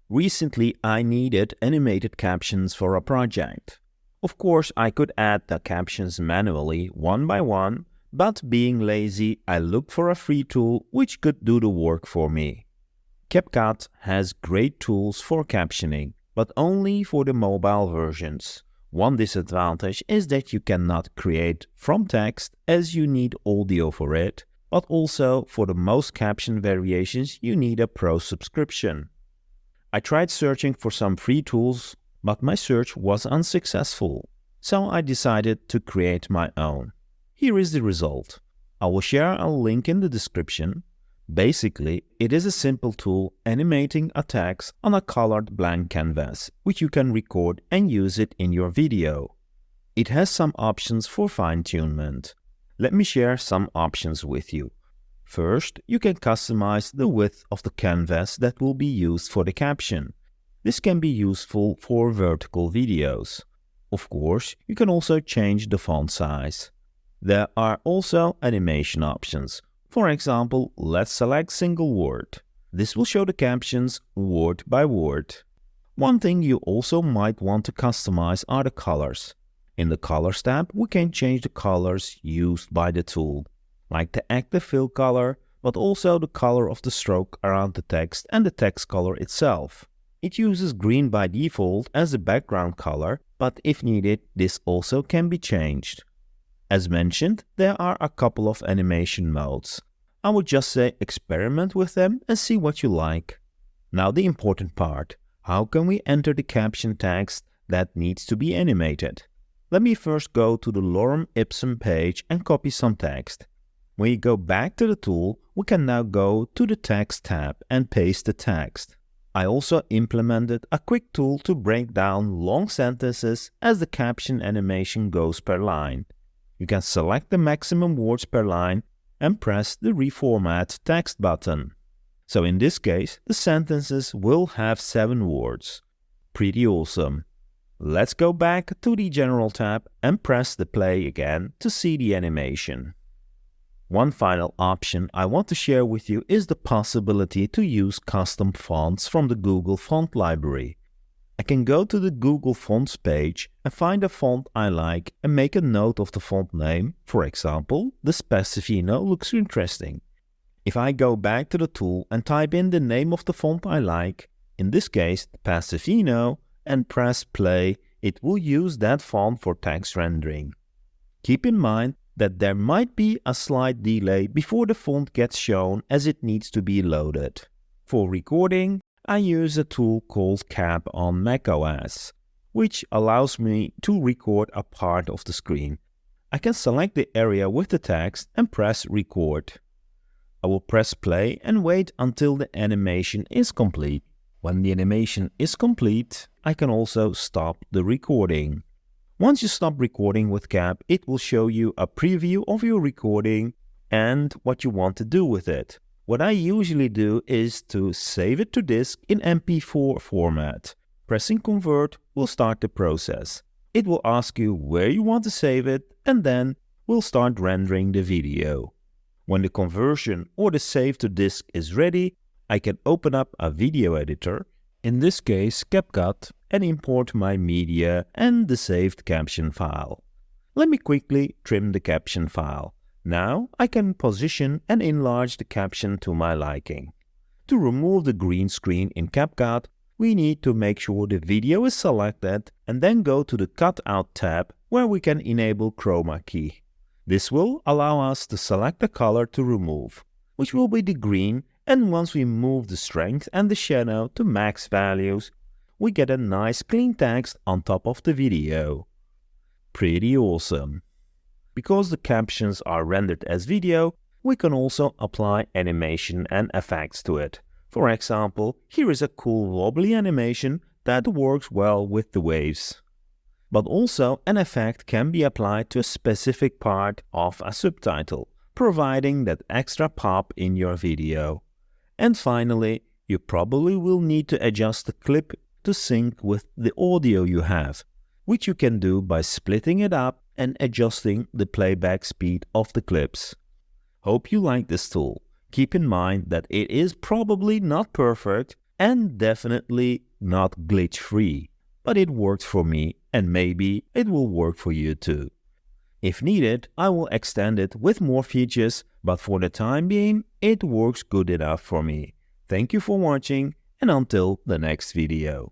Recently, I needed animated captions for a project. Of course, I could add the captions manually one by one, but being lazy, I looked for a free tool which could do the work for me. CAPCUT has great tools for captioning, but only for the mobile versions. One disadvantage is that you cannot create from text as you need audio for it, but also for the most caption variations you need a pro subscription. I tried searching for some free tools, but my search was unsuccessful, so I decided to create my own. Here is the result. I will share a link in the description. Basically, it is a simple tool animating a text on a colored blank canvas, which you can record and use it in your video. It has some options for fine-tunement. Let me share some options with you. First, you can customize the width of the canvas that will be used for the caption. This can be useful for vertical videos. Of course, you can also change the font size. There are also animation options. For example, let's select single word. This will show the captions word by word. One thing you also might want to customize are the colors. In the Colors tab, we can change the colors used by the tool, like the active fill color, but also the color of the stroke around the text and the text color itself. It uses green by default as the background color, but if needed, this also can be changed. As mentioned, there are a couple of animation modes. I would just say experiment with them and see what you like. Now the important part. How can we enter the caption text that needs to be animated? Let me first go to the lorem ipsum page and copy some text. When you go back to the tool, we can now go to the Text tab and paste the text. I also implemented a quick tool to break down long sentences as the caption animation goes per line. You can select the maximum words per line and press the Reformat Text button. So in this case, the sentences will have 7 words. Pretty awesome. Let's go back to the General tab and press the play again to see the animation. One final option I want to share with you is the possibility to use custom fonts from the Google Font Library. I can go to the Google Fonts page and find a font I like and make a note of the font name. For example, the Specifino looks interesting. If I go back to the tool and type in the name of the font I like, in this case Specifino, and press play, it will use that font for text rendering. Keep in mind that there might be a slight delay before the font gets shown as it needs to be loaded. For recording, I use a tool called Cap on Mac OS, which allows me to record a part of the screen. I can select the area with the text and press record. I will press play and wait until the animation is complete. When the animation is complete, I can also stop the recording. Once you stop recording with Cap, it will show you a preview of your recording and what you want to do with it. What I usually do is to save it to disk in MP4 format. Pressing convert will start the process. It will ask you where you want to save it and then we'll start rendering the video. When the conversion or the save to disk is ready, I can open up a video editor, in this case CapCut, and import my media and the saved caption file. Let me quickly trim the caption file. Now I can position and enlarge the caption to my liking. To remove the green screen in CapCut, we need to make sure the video is selected and then go to the Cutout tab where we can enable Chroma Key. This will allow us to select the color to remove, which will be the green, and once we move the strength and the shadow to max values, we get a nice clean text on top of the video. Pretty awesome. Because the captions are rendered as video, we can also apply animation and effects to it. For example, here is a cool wobbly animation that works well with the waves. But also an effect can be applied to a specific part of a subtitle, providing that extra pop in your video. And finally, you probably will need to adjust the clip to sync with the audio you have, which you can do by splitting it up and adjusting the playback speed of the clips. Hope you like this tool. Keep in mind that it is probably not perfect, and definitely not glitch-free, but it works for me and maybe it will work for you too. If needed, I will extend it with more features, but for the time being, it works good enough for me. Thank you for watching and until the next video.